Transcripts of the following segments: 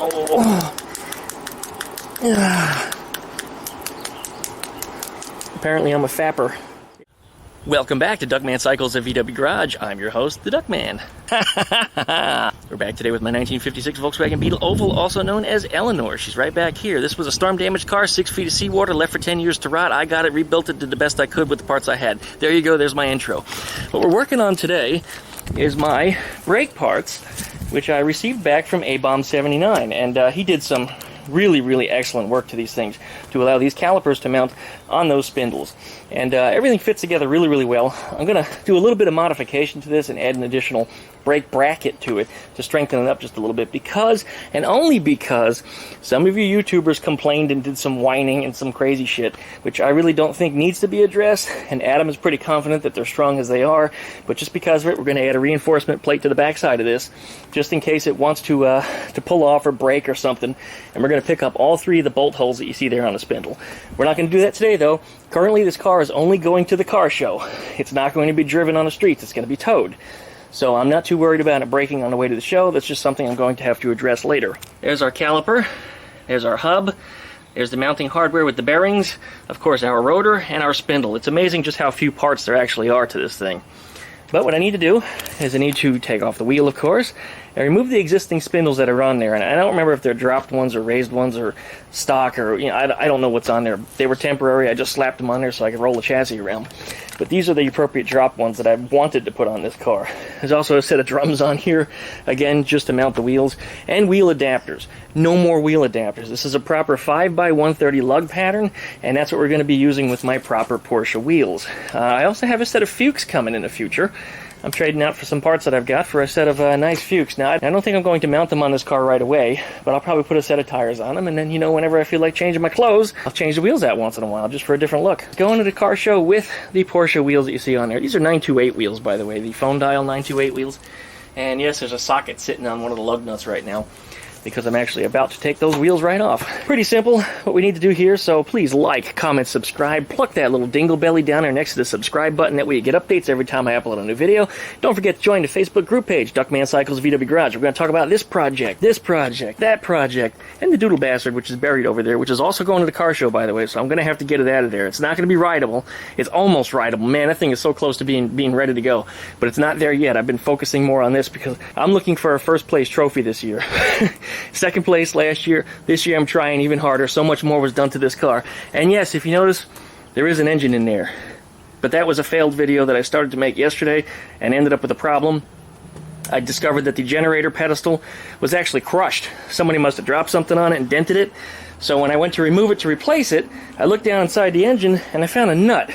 Oh. Apparently I'm a fapper. Welcome back to Duckman Cycles at VW Garage. I'm your host, the Duckman. We're back today with my 1956 Volkswagen Beetle Oval, also known as Eleanor. She's right back here. This was a storm-damaged car, 6 feet of seawater, left for 10 years to rot. I got it, rebuilt it, did the best I could with the parts I had. There you go, there's my intro. What we're working on today is my brake parts, which I received back from A-Bomb79, and he did some really excellent work to these things to allow these calipers to mount on those spindles, and everything fits together really well. I'm gonna do a little bit of modification to this and add an additional brake bracket to it to strengthen it up just a little bit, because, and only because, some of you YouTubers complained and did some whining and some crazy shit, which I really don't think needs to be addressed, and Adam is pretty confident that they're strong as they are, but just because of it, we're going to add a reinforcement plate to the backside of this, just in case it wants to pull off or break or something, and we're going to pick up all 3 of the bolt holes that you see there on the spindle. We're not going to do that today, though. Currently, this car is only going to the car show. It's not going to be driven on the streets. It's going to be towed. So I'm not too worried about it breaking on the way to the show. That's just something I'm going to have to address later. There's our caliper. There's our hub. There's the mounting hardware with the bearings. Of course, our rotor and our spindle. It's amazing just how few parts there actually are to this thing. But what I need to do is I need to take off the wheel, of course, and remove the existing spindles that are on there. And I don't remember if they're dropped ones or raised ones or stock, or, you know, I don't know what's on there. They were temporary. I just slapped them on there so I could roll the chassis around. But these are the appropriate drop ones that I wanted to put on this car. There's also a set of drums on here, again, just to mount the wheels, and wheel adapters. No more wheel adapters. This is a proper 5x130 lug pattern, and that's what we're going to be using with my proper Porsche wheels. I also have a set of Fuchs coming in the future. I'm trading out for some parts that I've got for a set of nice Fuchs. Now, I don't think I'm going to mount them on this car right away, but I'll probably put a set of tires on them, and then, you know, whenever I feel like changing my clothes, I'll change the wheels out once in a while, just for a different look. Going to the car show with the Porsche wheels that you see on there. These are 928 wheels, by the way, the phone dial 928 wheels. And yes, there's a socket sitting on one of the lug nuts right now, because I'm actually about to take those wheels right off. Pretty simple what we need to do here, so please like, comment, subscribe, pluck that little dingle belly down there next to the subscribe button. That way you get updates every time I upload a new video. Don't forget to join the Facebook group page, Duckman Cycles VW Garage. We're going to talk about this project, that project, and the doodle bastard, which is buried over there, which is also going to the car show, by the way, so I'm going to have to get it out of there. It's not going to be rideable. It's almost rideable. Man, that thing is so close to being ready to go, but it's not there yet. I've been focusing more on this because I'm looking for a first place trophy this year. Second place last year. This year I'm trying even harder. So much more was done to this car. And yes, if you notice, there is an engine in there. But that was a failed video that I started to make yesterday and ended up with a problem. I discovered that the generator pedestal was actually crushed. Somebody must have dropped something on it and dented it. So when I went to remove it to replace it, I looked down inside the engine and I found a nut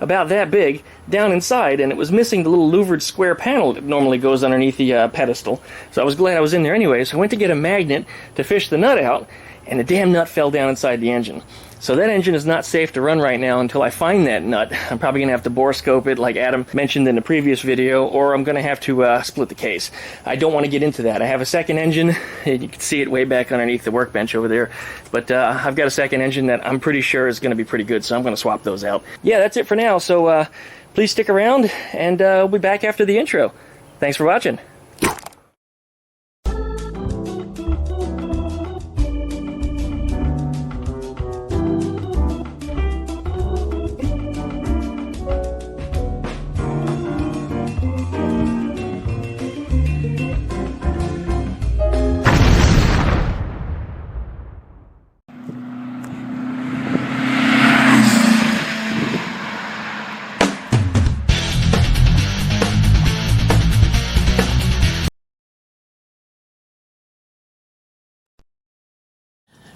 about that big down inside, and it was missing the little louvered square panel that normally goes underneath the pedestal. So I was glad I was in there anyway, so I went to get a magnet to fish the nut out, and the damn nut fell down inside the engine. So that engine is not safe to run right now until I find that nut. I'm probably going to have to bore scope it like Adam mentioned in the previous video, or I'm going to have to split the case. I don't want to get into that. I have a second engine, and you can see it way back underneath the workbench over there, but I've got a second engine that I'm pretty sure is going to be pretty good, so I'm going to swap those out. Yeah, that's it for now, so please stick around, and we'll be back after the intro. Thanks for watching.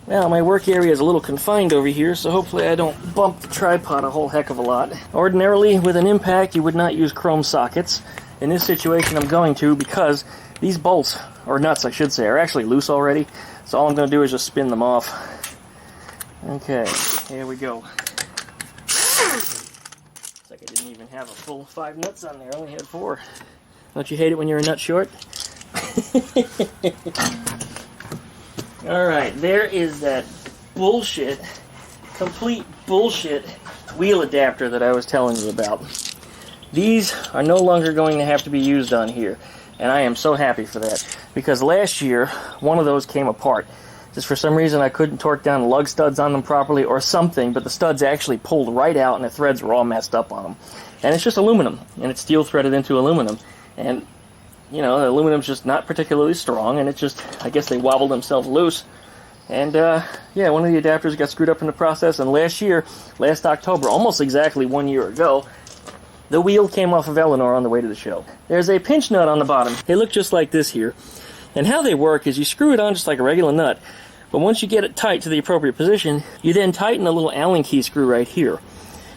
Well, my work area is a little confined over here, so hopefully I don't bump the tripod a whole heck of a lot. Ordinarily, with an impact, you would not use chrome sockets. In this situation, I'm going to, because these bolts, or nuts I should say, are actually loose already. So all I'm going to do is just spin them off. Okay, here we go. Looks like I didn't even have a full 5 nuts on there, I only had 4. Don't you hate it when you're a nut short? Alright, there is that bullshit, complete bullshit wheel adapter that I was telling you about. These are no longer going to have to be used on here. And I am so happy for that, because last year one of those came apart. Just for some reason I couldn't torque down the lug studs on them properly or something, but the studs actually pulled right out and the threads were all messed up on them. And it's just aluminum, and it's steel threaded into aluminum. And, you know, the aluminum's just not particularly strong, and it just, I guess they wobbled themselves loose. And, yeah, one of the adapters got screwed up in the process, and last October, almost exactly 1 year ago, the wheel came off of Eleanor on the way to the show. There's a pinch nut on the bottom. They look just like this here. And how they work is you screw it on just like a regular nut, but once you get it tight to the appropriate position, you then tighten a little Allen key screw right here.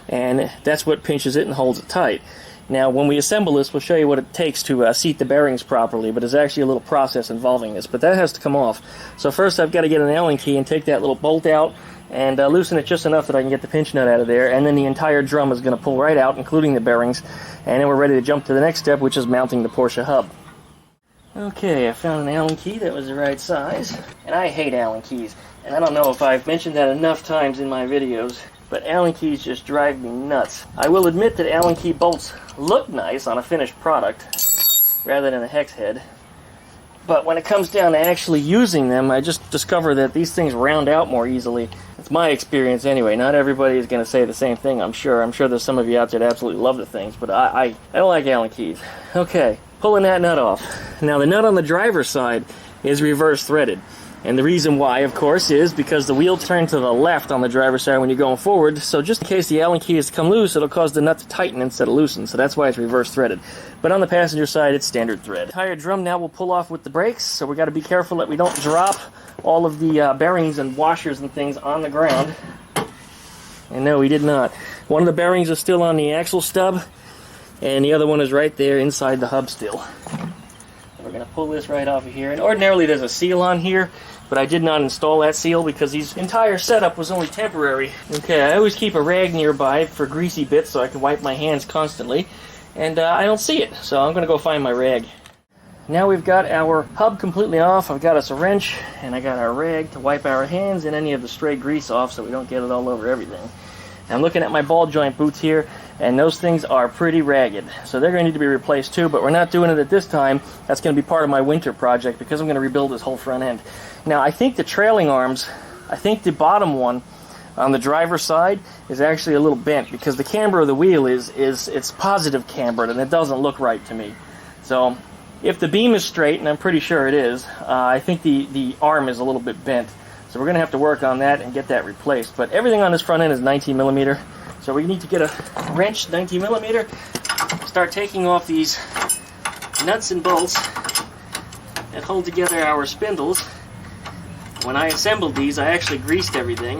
And that's what pinches it and holds it tight. Now, when we assemble this, we'll show you what it takes to seat the bearings properly, but there's actually a little process involving this. But that has to come off. So first I've got to get an Allen key and take that little bolt out and loosen it just enough that I can get the pinch nut out of there, and then the entire drum is going to pull right out, including the bearings, and then we're ready to jump to the next step, which is mounting the Porsche Hub. Okay, I found an Allen key that was the right size, and I hate Allen keys, and I don't know if I've mentioned that enough times in my videos, but Allen keys just drive me nuts. I will admit that Allen key bolts look nice on a finished product, rather than a hex head. But when it comes down to actually using them, I just discover that these things round out more easily. It's my experience anyway. Not everybody is going to say the same thing, I'm sure. I'm sure there's some of you out there that absolutely love the things, but I don't like Allen keys. Okay, pulling that nut off. Now the nut on the driver's side is reverse threaded. And the reason why, of course, is because the wheel turns to the left on the driver's side when you're going forward, so just in case the Allen key is to come loose, it'll cause the nut to tighten instead of loosen, so that's why it's reverse threaded. But on the passenger side, it's standard thread. The entire drum now will pull off with the brakes, so we got to be careful that we don't drop all of the bearings and washers and things on the ground. And no, we did not. One of the bearings is still on the axle stub, and the other one is right there inside the hub still. We're going to pull this right off of here, and ordinarily there's a seal on here, but I did not install that seal because the entire setup was only temporary. Okay, I always keep a rag nearby for greasy bits so I can wipe my hands constantly, and I don't see it, so I'm going to go find my rag. Now we've got our hub completely off. I've got us a wrench, and I got our rag to wipe our hands and any of the stray grease off so we don't get it all over everything. I'm looking at my ball joint boots here, and those things are pretty ragged. So they're going to need to be replaced too, but we're not doing it at this time. That's going to be part of my winter project because I'm going to rebuild this whole front end. Now, I think the trailing arms, I think the bottom one on the driver's side is actually a little bent because the camber of the wheel it's positive cambered, and it doesn't look right to me. So if the beam is straight, and I'm pretty sure it is, I think the arm is a little bit bent. So we're going to have to work on that and get that replaced. But everything on this front end is 19 millimeter. So we need to get a wrench, 19 millimeter, start taking off these nuts and bolts that hold together our spindles. When I assembled these, I actually greased everything.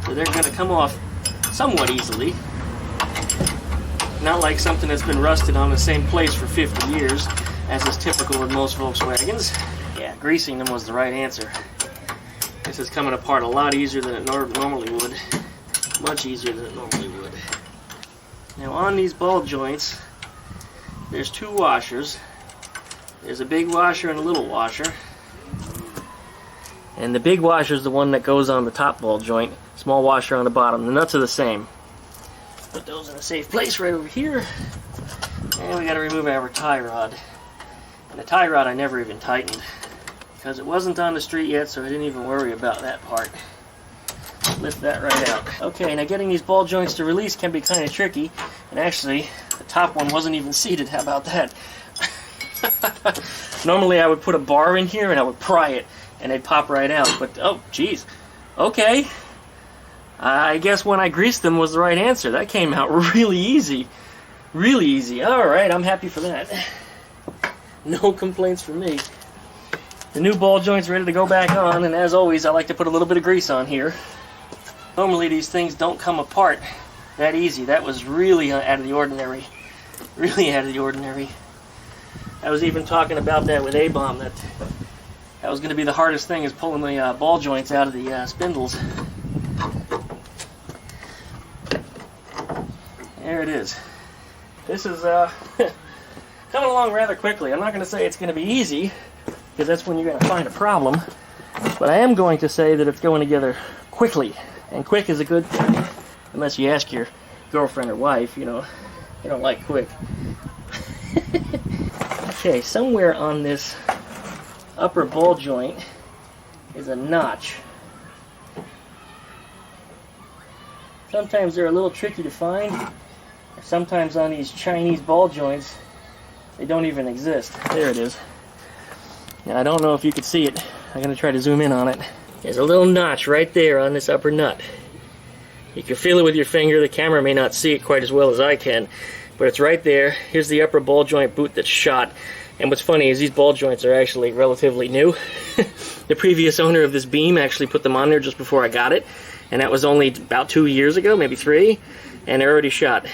So they're going to come off somewhat easily. Not like something that's been rusted on the same place for 50 years, as is typical with most Volkswagens. Yeah, greasing them was the right answer. This is coming apart a lot easier than it normally would. Much easier than it normally would. Now on these ball joints, there's two washers. There's a big washer and a little washer. And the big washer is the one that goes on the top ball joint. Small washer on the bottom. The nuts are the same. Put those in a safe place right over here. And we got to remove our tie rod. And the tie rod I never even tightened, because it wasn't on the street yet, so I didn't even worry about that part. Lift that right out. Okay, now getting these ball joints to release can be kind of tricky, and actually, the top one wasn't even seated. How about that? Normally I would put a bar in here and I would pry it, and they'd pop right out, but oh, geez. Okay. I guess when I greased them was the right answer. That came out really easy. Really easy. Alright, I'm happy for that. No complaints from me. The new ball joint's ready to go back on, and as always, I like to put a little bit of grease on here. Normally these things don't come apart that easy. That was really out of the ordinary. Really out of the ordinary. I was even talking about that with A-Bomb, that was going to be the hardest thing, is pulling the ball joints out of the spindles. There it is. This is coming along rather quickly. I'm not going to say it's going to be easy, because that's when you're going to find a problem. But I am going to say that it's going together quickly. And quick is a good thing. Unless you ask your girlfriend or wife, you know, they don't like quick. Okay, somewhere on this upper ball joint is a notch. Sometimes they're a little tricky to find. Sometimes on these Chinese ball joints, they don't even exist. There it is. Now I don't know if you can see it. I'm going to try to zoom in on it. There's a little notch right there on this upper nut. You can feel it with your finger. The camera may not see it quite as well as I can, but it's right there. Here's the upper ball joint boot that's shot. And what's funny is these ball joints are actually relatively new. The previous owner of this beam actually put them on there just before I got it, and that was only about 2 years ago, maybe 3, and they're already shot.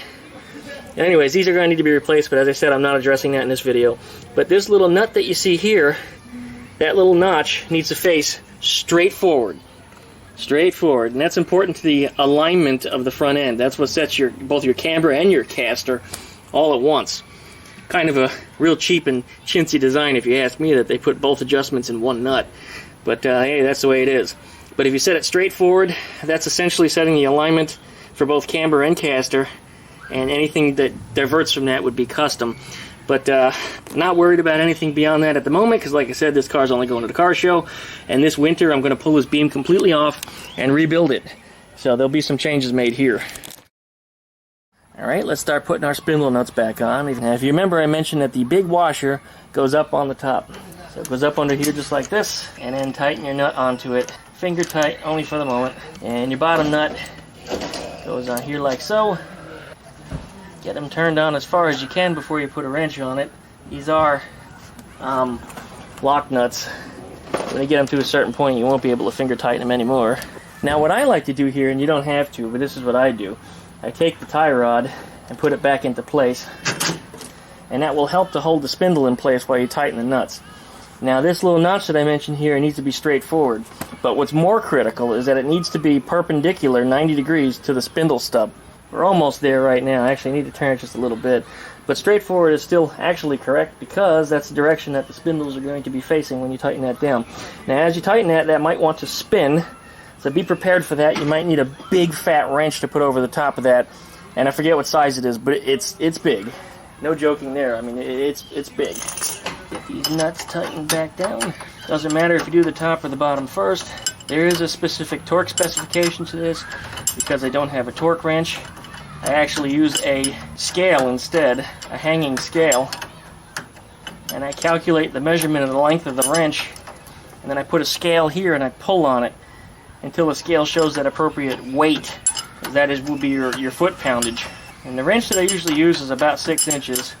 Anyways, these are going to need to be replaced, but as I said, I'm not addressing that in this video. But this little nut that you see here, that little notch needs to face straight forward. Straight forward, and that's important to the alignment of the front end. That's what sets both your camber and your caster all at once. Kind of a real cheap and chintzy design, if you ask me, that they put both adjustments in one nut. But hey, that's the way it is. But if you set it straight forward, that's essentially setting the alignment for both camber and caster, and anything that diverts from that would be custom. But not worried about anything beyond that at the moment, because like I said, this car's only going to the car show, and this winter I'm going to pull this beam completely off and rebuild it. So there'll be some changes made here. Alright, let's start putting our spindle nuts back on. Now, if you remember, I mentioned that the big washer goes up on the top. So it goes up under here just like this, and then tighten your nut onto it. Finger tight, only for the moment. And your bottom nut goes on here like so. Get them turned on as far as you can before you put a wrench on it. These are lock nuts. When you get them to a certain point, you won't be able to finger tighten them anymore. Now, what I like to do here, and you don't have to, but this is what I do. I take the tie rod and put it back into place, and that will help to hold the spindle in place while you tighten the nuts. Now, this little notch that I mentioned here needs to be straightforward, but what's more critical is that it needs to be perpendicular 90 degrees to the spindle stub. We're almost there right now. I actually need to turn it just a little bit, but straightforward is still actually correct, because that's the direction that the spindles are going to be facing when you tighten that down. Now, as you tighten that might want to spin. So be prepared for that. You might need a big fat wrench to put over the top of that, and I forget what size it is, but it's big. No joking there. I mean, it's big. Get these nuts tightened back down. Doesn't matter if you do the top or the bottom first. There is a specific torque specification to this, because I don't have a torque wrench. I actually use a scale instead, a hanging scale, and I calculate the measurement of the length of the wrench, and then I put a scale here and I pull on it until the scale shows that appropriate weight. That will be your foot poundage. And the wrench that I usually use is about 6 inches.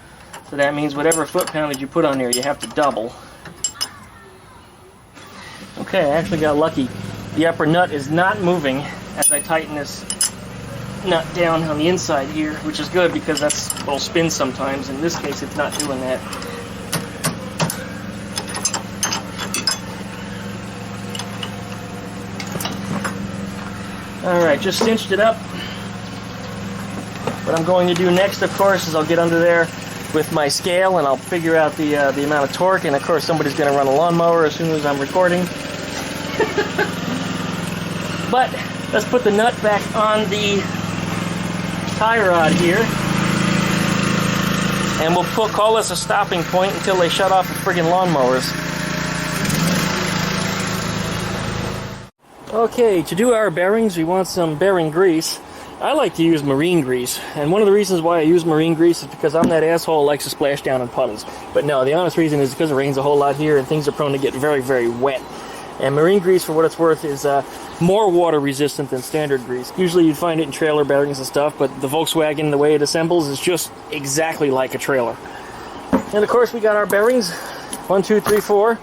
So that means whatever foot poundage you put on there, you have to double. Okay, I actually got lucky. The upper nut is not moving as I tighten this nut down on the inside here, which is good because will spin sometimes. In this case, it's not doing that. Alright, just cinched it up. What I'm going to do next, of course, is I'll get under there with my scale and I'll figure out the amount of torque, and of course somebody's going to run a lawnmower as soon as I'm recording. But let's put the nut back on the tie rod here, and we'll call this a stopping point until they shut off the friggin' lawnmowers. Okay, to do our bearings, we want some bearing grease. I like to use marine grease, and one of the reasons why I use marine grease is because I'm that asshole who likes to splash down in puddles. But no, the honest reason is because it rains a whole lot here and things are prone to get very, very wet. And marine grease, for what it's worth, is more water resistant than standard grease. Usually you'd find it in trailer bearings and stuff, but the Volkswagen, the way it assembles, is just exactly like a trailer. And of course we got our bearings, 1, 2, 3, 4.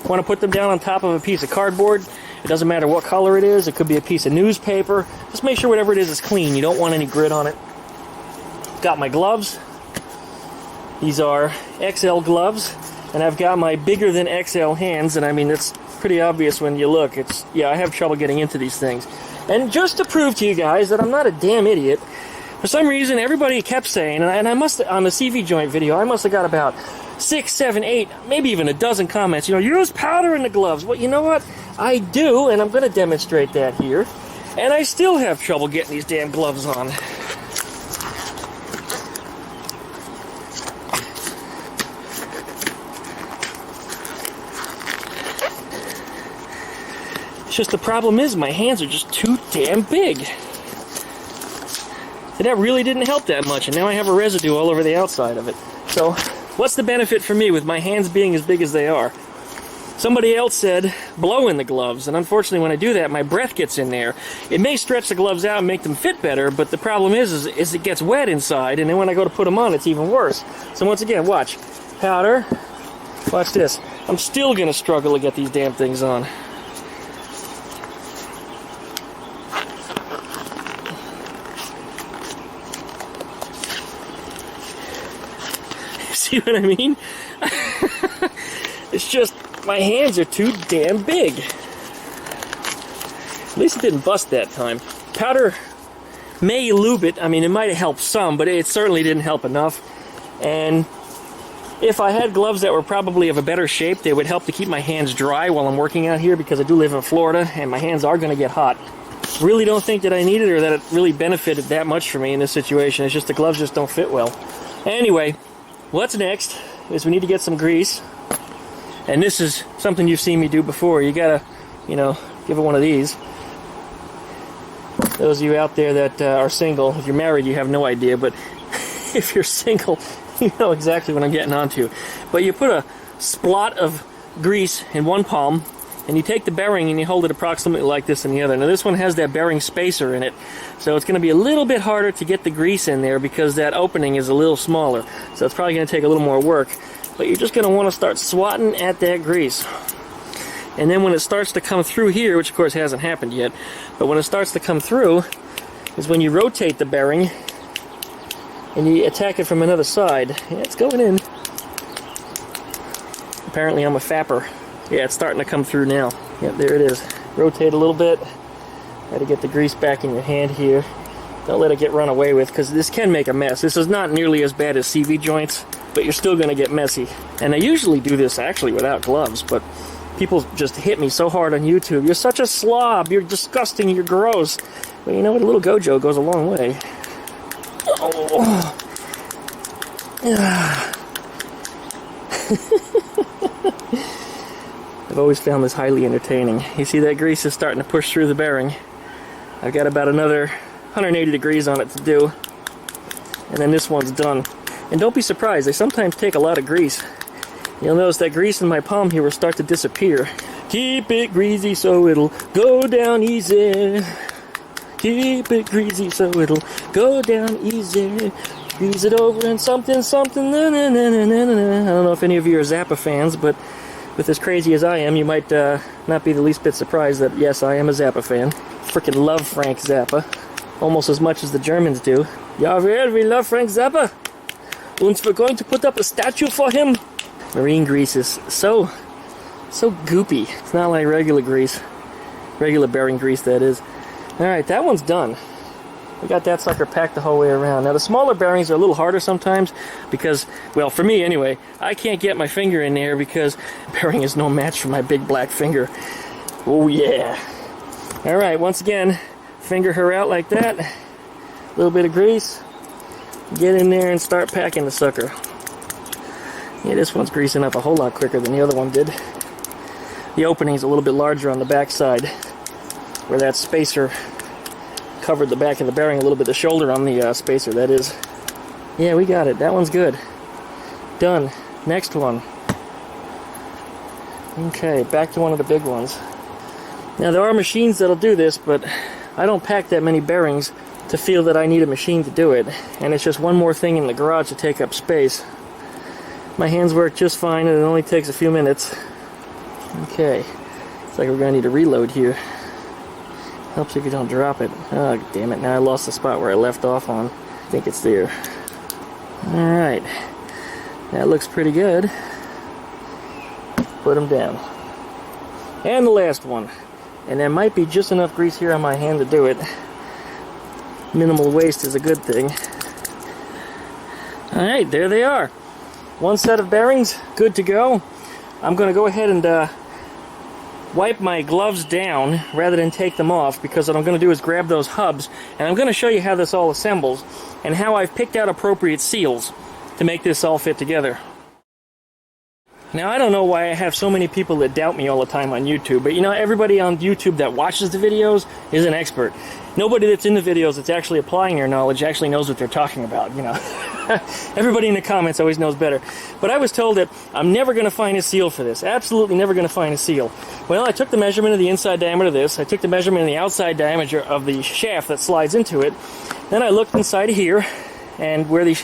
Want to put them down on top of a piece of cardboard. It doesn't matter what color it is. It could be a piece of newspaper. Just make sure whatever it is clean. You don't want any grit on it. Got my gloves. These are XL gloves, and I've got my bigger than XL hands, and I mean, it's pretty obvious when you look. I have trouble getting into these things. And just to prove to you guys that I'm not a damn idiot, for some reason everybody kept saying, and I must, on the CV joint video, I must have got about 6, 7, 8, maybe even a dozen comments. Use powder in the gloves. Well, you know what? I do, and I'm going to demonstrate that here. And I still have trouble getting these damn gloves on. just the problem is my hands are just too damn big. And that really didn't help that much, and now I have a residue all over the outside of it. So, what's the benefit for me with my hands being as big as they are? Somebody else said, blow in the gloves, and unfortunately when I do that, my breath gets in there. It may stretch the gloves out and make them fit better, but the problem is it gets wet inside, and then when I go to put them on, it's even worse. So once again, watch. Powder. Watch this. I'm still going to struggle to get these damn things on. See what I mean? It's just, my hands are too damn big. At least it didn't bust that time. Powder may lube it. I mean, it might have helped some, but it certainly didn't help enough. And if I had gloves that were probably of a better shape, they would help to keep my hands dry while I'm working out here, because I do live in Florida and my hands are going to get hot. Really don't think that I need it or that it really benefited that much for me in this situation. It's just the gloves just don't fit well. Anyway, what's next is we need to get some grease. And this is something you've seen me do before. You gotta, give it one of these. Those of you out there that are single, if you're married, you have no idea, but if you're single, you know exactly what I'm getting onto. But you put a splot of grease in one palm, and you take the bearing and you hold it approximately like this in the other. Now this one has that bearing spacer in it, so it's going to be a little bit harder to get the grease in there because that opening is a little smaller. So it's probably going to take a little more work. But you're just going to want to start swatting at that grease. And then when it starts to come through here, which of course hasn't happened yet, but when it starts to come through is when you rotate the bearing and you attack it from another side. Yeah, it's going in. Apparently I'm a fapper. Yeah, it's starting to come through now. Yep, there it is. Rotate a little bit. Got to get the grease back in your hand here. Don't let it get run away with, because this can make a mess. This is not nearly as bad as CV joints, but you're still going to get messy. And I usually do this actually without gloves, but people just hit me so hard on YouTube. You're such a slob. You're disgusting. You're gross. But you know what? A little Gojo goes a long way. Oh. I've always found this highly entertaining. You see that grease is starting to push through the bearing. I've got about another 180 degrees on it to do. And then this one's done. And don't be surprised, they sometimes take a lot of grease. You'll notice that grease in my palm here will start to disappear. Keep it greasy so it'll go down easy. Keep it greasy so it'll go down easy. Grease it over and something, something, na na na na na na. I don't know if any of you are Zappa fans, but with as crazy as I am, you might not be the least bit surprised that, yes, I am a Zappa fan. Freaking love Frank Zappa. Almost as much as the Germans do. Ja, we love Frank Zappa. And we're going to put up a statue for him. Marine grease is so goopy. It's not like regular grease. Regular bearing grease, that is. Alright, that one's done. We got that sucker packed the whole way around. Now, the smaller bearings are a little harder sometimes because, well, for me anyway, I can't get my finger in there because bearing is no match for my big black finger. Oh, yeah. Alright, once again, finger her out like that. A little bit of grease. Get in there and start packing the sucker. Yeah, this one's greasing up a whole lot quicker than the other one did. The opening's a little bit larger on the back side, where that spacer covered the back of the bearing a little bit, the shoulder on the spacer, that is. Yeah, we got it. That one's good. Done. Next one. Okay, back to one of the big ones. Now, there are machines that'll do this, but I don't pack that many bearings to feel that I need a machine to do it, and it's just one more thing in the garage to take up space. My hands work just fine, and it only takes a few minutes. Okay, looks like we're going to need a reload here. Helps if you don't drop it. Oh, damn it, now I lost the spot where I left off on. I think it's there. Alright, that looks pretty good. Put them down. And the last one. And there might be just enough grease here on my hand to do it. Minimal waste is a good thing. Alright, there they are. One set of bearings, good to go. I'm going to go ahead and wipe my gloves down rather than take them off, because what I'm going to do is grab those hubs, and I'm going to show you how this all assembles and how I've picked out appropriate seals to make this all fit together. Now, I don't know why I have so many people that doubt me all the time on YouTube, but you know, everybody on YouTube that watches the videos is an expert. Nobody that's in the videos that's actually applying their knowledge actually knows what they're talking about, you know. Everybody in the comments always knows better. But I was told that I'm never going to find a seal for this. Absolutely never going to find a seal. Well, I took the measurement of the inside diameter of this. I took the measurement of the outside diameter of the shaft that slides into it. Then I looked inside of here, and where the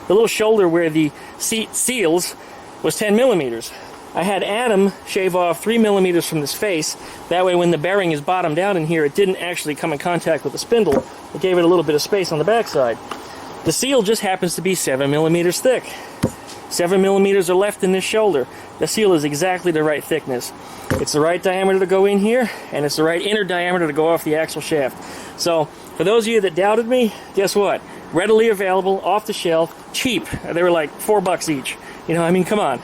little shoulder where the seat seals was 10 millimeters. I had Adam shave off 3 millimeters from this face. That way when the bearing is bottomed out in here, it didn't actually come in contact with the spindle. It gave it a little bit of space on the backside. The seal just happens to be 7 millimeters thick. 7 millimeters are left in this shoulder. The seal is exactly the right thickness. It's the right diameter to go in here, and it's the right inner diameter to go off the axle shaft. So, for those of you that doubted me, guess what? Readily available, off the shelf, cheap. They were like $4 each. You know, I mean, come on.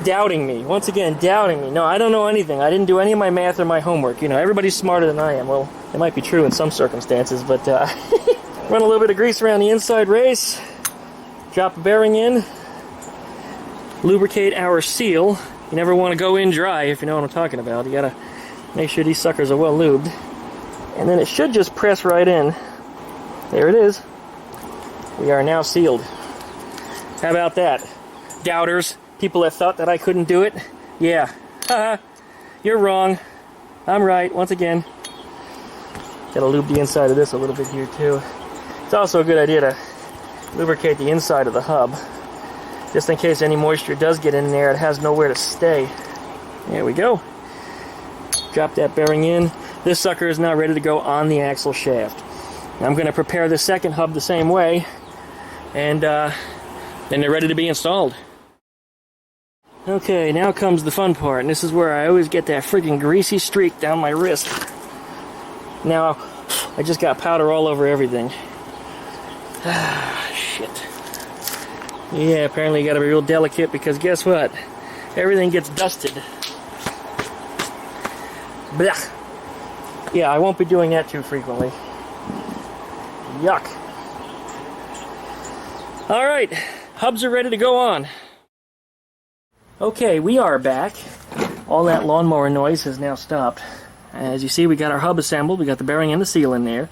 Doubting me. Once again, doubting me. No, I don't know anything. I didn't do any of my math or my homework. You know, everybody's smarter than I am. Well, it might be true in some circumstances, but run a little bit of grease around the inside race. Drop a bearing in. Lubricate our seal. You never want to go in dry, if you know what I'm talking about. You gotta make sure these suckers are well lubed. And then it should just press right in. There it is. We are now sealed. How about that? Doubters, people that thought that I couldn't do it. Yeah, you're wrong. I'm right, once again. Gotta lube the inside of this a little bit here too. It's also a good idea to lubricate the inside of the hub. Just in case any moisture does get in there, it has nowhere to stay. There we go. Drop that bearing in. This sucker is now ready to go on the axle shaft. I'm going to prepare the second hub the same way, and then they're ready to be installed. Okay, now comes the fun part, and this is where I always get that freaking greasy streak down my wrist. Now, I just got powder all over everything. Shit. Yeah, apparently you gotta be real delicate, because guess what? Everything gets dusted. Blech. Yeah, I won't be doing that too frequently. Yuck. Alright, hubs are ready to go on. Okay, we are back. All that lawnmower noise has now stopped. As you see, we got our hub assembled. We got the bearing and the seal in there.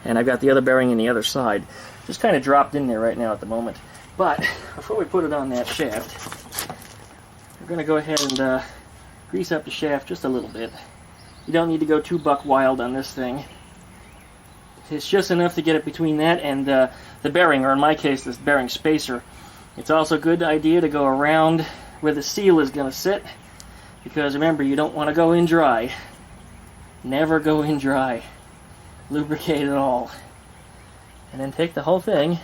And I've got the other bearing in the other side. Just kind of dropped in there right now at the moment. But before we put it on that shaft, we're going to go ahead and grease up the shaft just a little bit. You don't need to go too buck wild on this thing. It's just enough to get it between that and the bearing, or in my case, this bearing spacer. It's also a good idea to go around where the seal is going to sit, because remember, you don't want to go in dry. Never go in dry. Lubricate it all. And then take the whole thing,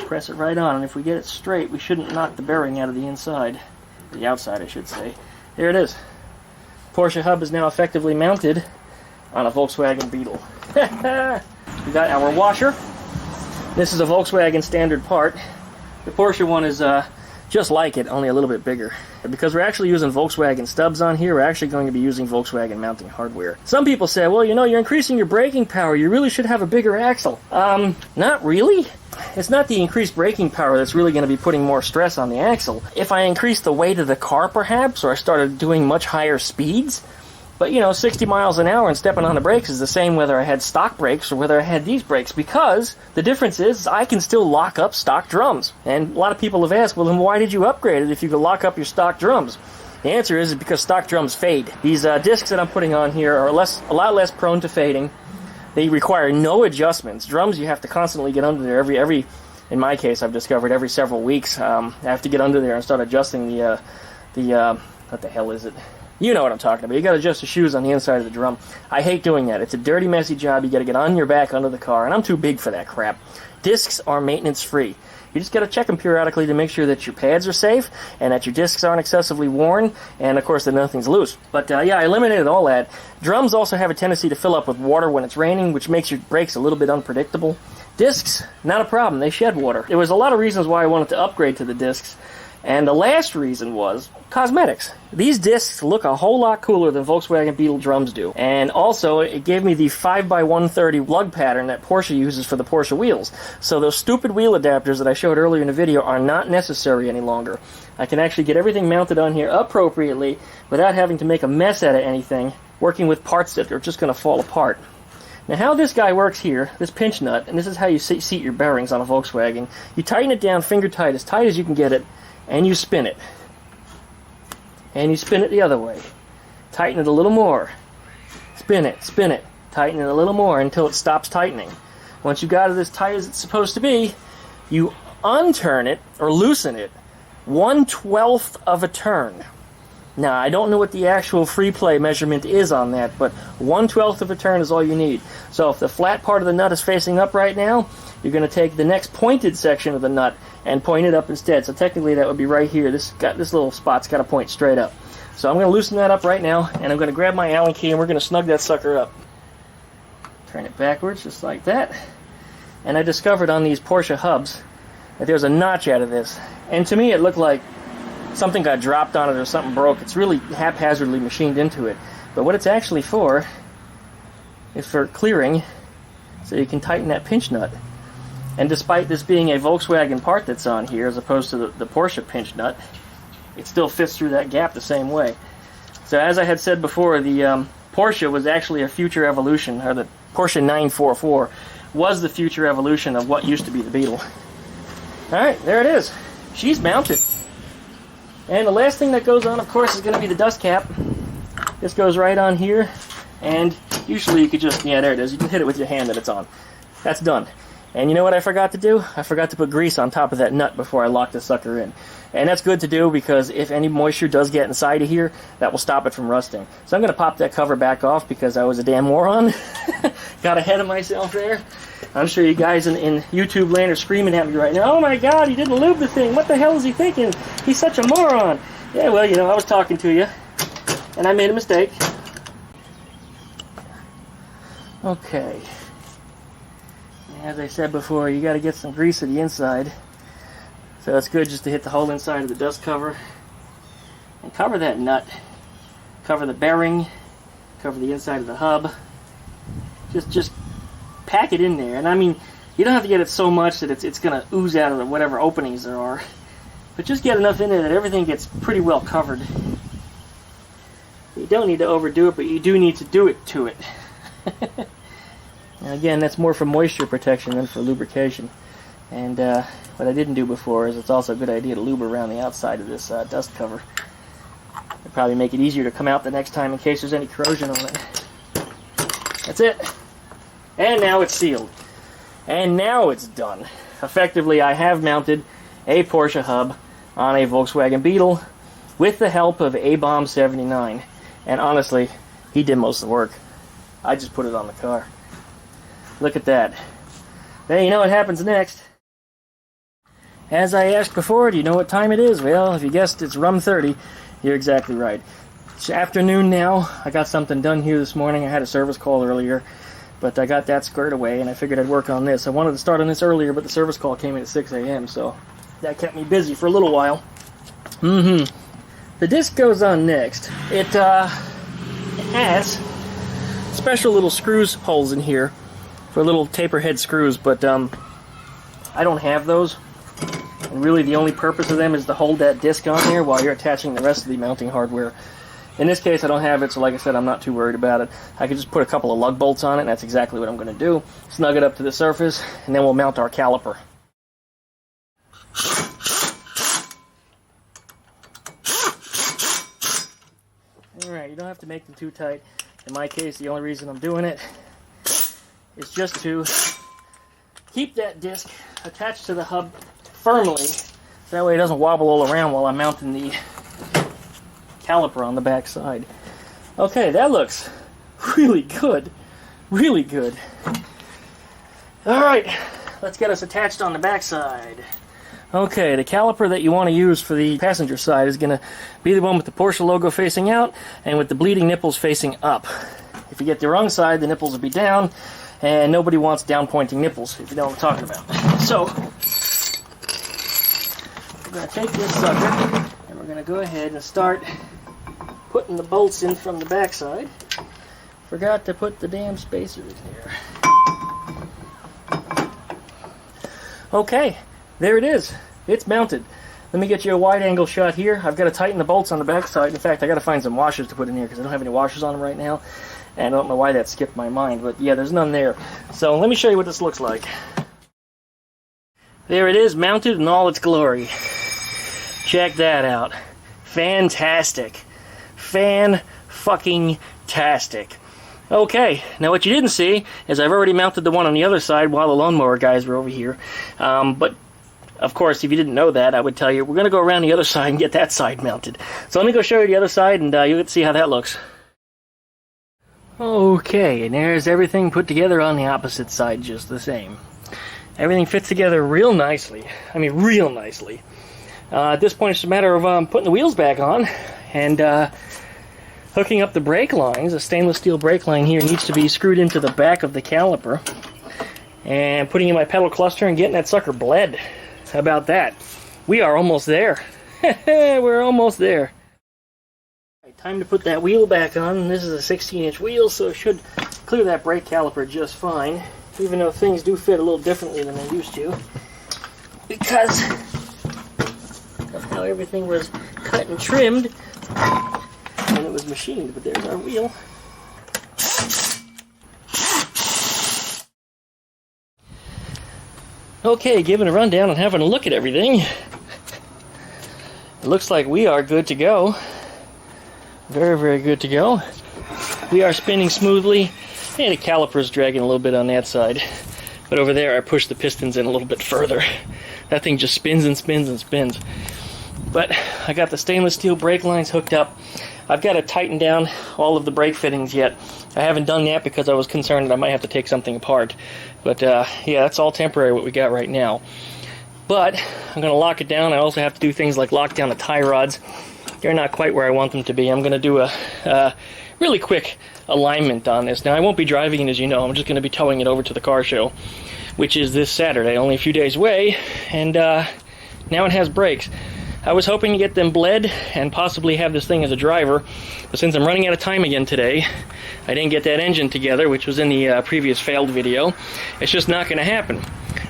press it right on, and if we get it straight, we shouldn't knock the bearing out of the inside. The outside, I should say. There it is. Porsche Hub is now effectively mounted on a Volkswagen Beetle. We got our washer. This is a Volkswagen standard part. The Porsche one is just like it, only a little bit bigger. Because we're actually using Volkswagen stubs on here, we're actually going to be using Volkswagen mounting hardware. Some people say, well, you know, you're increasing your braking power, you really should have a bigger axle. Not really. It's not the increased braking power that's really going to be putting more stress on the axle. If I increase the weight of the car, perhaps, or I started doing much higher speeds, but, you know, 60 miles an hour and stepping on the brakes is the same whether I had stock brakes or whether I had these brakes, because the difference is I can still lock up stock drums. And a lot of people have asked, well, then why did you upgrade it if you could lock up your stock drums? The answer is because stock drums fade. These discs that I'm putting on here are a lot less prone to fading. They require no adjustments. Drums, you have to constantly get under there every in my case, I've discovered every several weeks. I have to get under there and start adjusting the what the hell is it? You know what I'm talking about. You got to adjust the shoes on the inside of the drum. I hate doing that. It's a dirty, messy job. You got to get on your back under the car, and I'm too big for that crap. Discs are maintenance-free. You just got to check them periodically to make sure that your pads are safe and that your discs aren't excessively worn, and of course that nothing's loose. But yeah, I eliminated all that. Drums also have a tendency to fill up with water when it's raining, which makes your brakes a little bit unpredictable. Discs, not a problem. They shed water. There was a lot of reasons why I wanted to upgrade to the discs. And the last reason was cosmetics. These discs look a whole lot cooler than Volkswagen Beetle drums do. And also, it gave me the 5x130 lug pattern that Porsche uses for the Porsche wheels. So those stupid wheel adapters that I showed earlier in the video are not necessary any longer. I can actually get everything mounted on here appropriately without having to make a mess out of anything, working with parts that are just going to fall apart. Now how this guy works here, this pinch nut, and this is how you seat your bearings on a Volkswagen, you tighten it down finger tight as you can get it, and you spin it. And you spin it the other way. Tighten it a little more. Spin it, tighten it a little more until it stops tightening. Once you've got it as tight as it's supposed to be, you unturn it, or loosen it, 1/12 of a turn. Now, I don't know what the actual free play measurement is on that, but 1/12 of a turn is all you need. So if the flat part of the nut is facing up right now, you're going to take the next pointed section of the nut and point it up instead. So technically that would be right here. This little spot's got to point straight up. So I'm going to loosen that up right now, and I'm going to grab my Allen key, and we're going to snug that sucker up. Turn it backwards, just like that. And I discovered on these Porsche Hubs that there's a notch out of this. And to me it looked like something got dropped on it or something broke. It's really haphazardly machined into it. But what it's actually for is for clearing, so you can tighten that pinch nut. And despite this being a Volkswagen part that's on here, as opposed to the Porsche pinch nut, it still fits through that gap the same way. So as I had said before, the Porsche was actually a future evolution, or the Porsche 944 was the future evolution of what used to be the Beetle. Alright, there it is. She's mounted. And the last thing that goes on, of course, is going to be the dust cap. This goes right on here, and usually you could just, yeah, there it is. You can hit it with your hand that it's on. That's done. And you know what I forgot to do? I forgot to put grease on top of that nut before I lock this sucker in. And that's good to do because if any moisture does get inside of here, that will stop it from rusting. So I'm going to pop that cover back off because I was a damn moron. Got ahead of myself there. I'm sure you guys in YouTube land are screaming at me right now, oh my god, he didn't lube the thing. What the hell is he thinking? He's such a moron. Yeah, well, you know, I was talking to you, and I made a mistake. Okay. As I said before, you got to get some grease at the inside. So it's good just to hit the whole inside of the dust cover. And cover that nut. Cover the bearing. Cover the inside of the hub. Just pack it in there. And I mean, you don't have to get it so much that it's going to ooze out of whatever openings there are. But just get enough in there that everything gets pretty well covered. You don't need to overdo it, but you do need to do it to it. Now again, that's more for moisture protection than for lubrication. And what I didn't do before is it's also a good idea to lube around the outside of this dust cover. It'll probably make it easier to come out the next time in case there's any corrosion on it. That's it. And now it's sealed. And now it's done. Effectively, I have mounted a Porsche Hub on a Volkswagen Beetle with the help of A-Bomb 79. And honestly, he did most of the work. I just put it on the car. Look at that. Then you know what happens next. As I asked before, do you know what time it is? Well, if you guessed it's rum 30, you're exactly right. It's afternoon now. I got something done here this morning. I had a service call earlier, but I got that squared away, and I figured I'd work on this. I wanted to start on this earlier, but the service call came in at 6 a.m., so that kept me busy for a little while. The disc goes on next. It has special little screws holes in here for little taper head screws, but I don't have those. And really the only purpose of them is to hold that disc on there while you're attaching the rest of the mounting hardware. In this case I don't have it, so like I said, I'm not too worried about it. I could just put a couple of lug bolts on it, and that's exactly what I'm going to do. Snug it up to the surface, and then we'll mount our caliper. Alright, you don't have to make them too tight. In my case, the only reason I'm doing it is just to keep that disc attached to the hub firmly, so that way it doesn't wobble all around while I'm mounting the caliper on the back side. Okay, that looks really good. Really good. Alright, let's get us attached on the back side. Okay, the caliper that you want to use for the passenger side is going to be the one with the Porsche logo facing out and with the bleeding nipples facing up. If you get the wrong side, the nipples will be down, and nobody wants down-pointing nipples, if you know what I'm talking about. So, we're going to take this sucker and we're going to go ahead and start putting the bolts in from the backside. Forgot to put the damn spacers here. Okay, there it is. It's mounted. Let me get you a wide angle shot here. I've got to tighten the bolts on the backside. In fact, I got to find some washers to put in here because I don't have any washers on them right now. And I don't know why that skipped my mind, but yeah, there's none there. So let me show you what this looks like. There it is, mounted in all its glory. Check that out. Fantastic. Fan-fucking-tastic. Okay, now what you didn't see is I've already mounted the one on the other side while the lawnmower guys were over here. But, of course, if you didn't know that, I would tell you, we're going to go around the other side and get that side mounted. So let me go show you the other side, and you'll get to see how that looks. Okay, and there's everything put together on the opposite side just the same. Everything fits together real nicely. I mean, real nicely. At this point, it's a matter of putting the wheels back on and hooking up the brake lines. A stainless steel brake line here needs to be screwed into the back of the caliper. And putting in my pedal cluster and getting that sucker bled. How about that? We are almost there. We're almost there. Right, time to put that wheel back on. This is a 16-inch wheel, so it should clear that brake caliper just fine. Even though things do fit a little differently than they used to. Because of how everything was cut and trimmed when it was machined. But there's our wheel. Okay, giving a rundown and having a look at everything. It looks like we are good to go. Very, very good to go. We are spinning smoothly. And the caliper's dragging a little bit on that side. But over there I pushed the pistons in a little bit further. That thing just spins and spins and spins. But I got the stainless steel brake lines hooked up. I've got to tighten down all of the brake fittings yet. I haven't done that because I was concerned that I might have to take something apart. But yeah, that's all temporary what we got right now. But I'm going to lock it down. I also have to do things like lock down the tie rods. They're not quite where I want them to be. I'm going to do a really quick alignment on this. Now, I won't be driving it, as you know. I'm just going to be towing it over to the car show, which is this Saturday, only a few days away, and now it has brakes. I was hoping to get them bled and possibly have this thing as a driver, but since I'm running out of time again today, I didn't get that engine together, which was in the previous failed video. It's just not going to happen.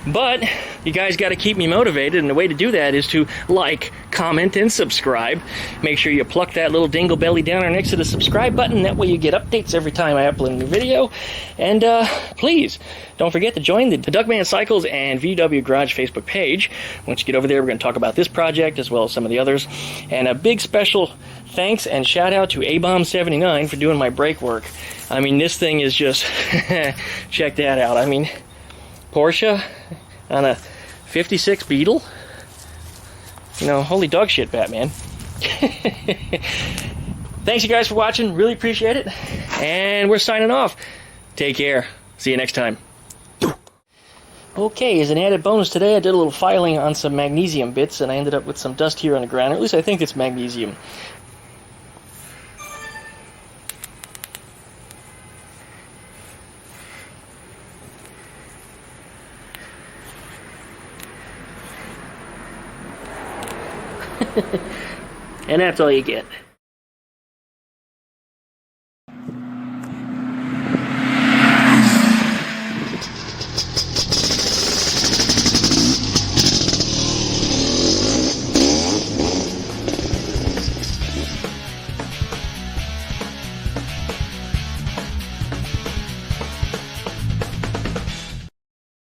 But you guys got to keep me motivated, and the way to do that is to like, comment, and subscribe. Make sure you pluck that little dingle belly down there next to the subscribe button. That way you get updates every time I upload a new video. And please, don't forget to join the Duckman Cycles and VW Garage Facebook page. Once you get over there, we're going to talk about this project as well as some of the others. And a big special thanks and shout out to A-Bomb79 for doing my brake work. I mean, this thing is just... check that out. I mean... Porsche on a 56 Beetle. You know, holy dog shit, Batman. Thanks you guys for watching. Really appreciate it. And we're signing off. Take care. See you next time. Okay, as an added bonus today, I did a little filing on some magnesium bits, and I ended up with some dust here on the ground. Or at least I think it's magnesium. And that's all you get.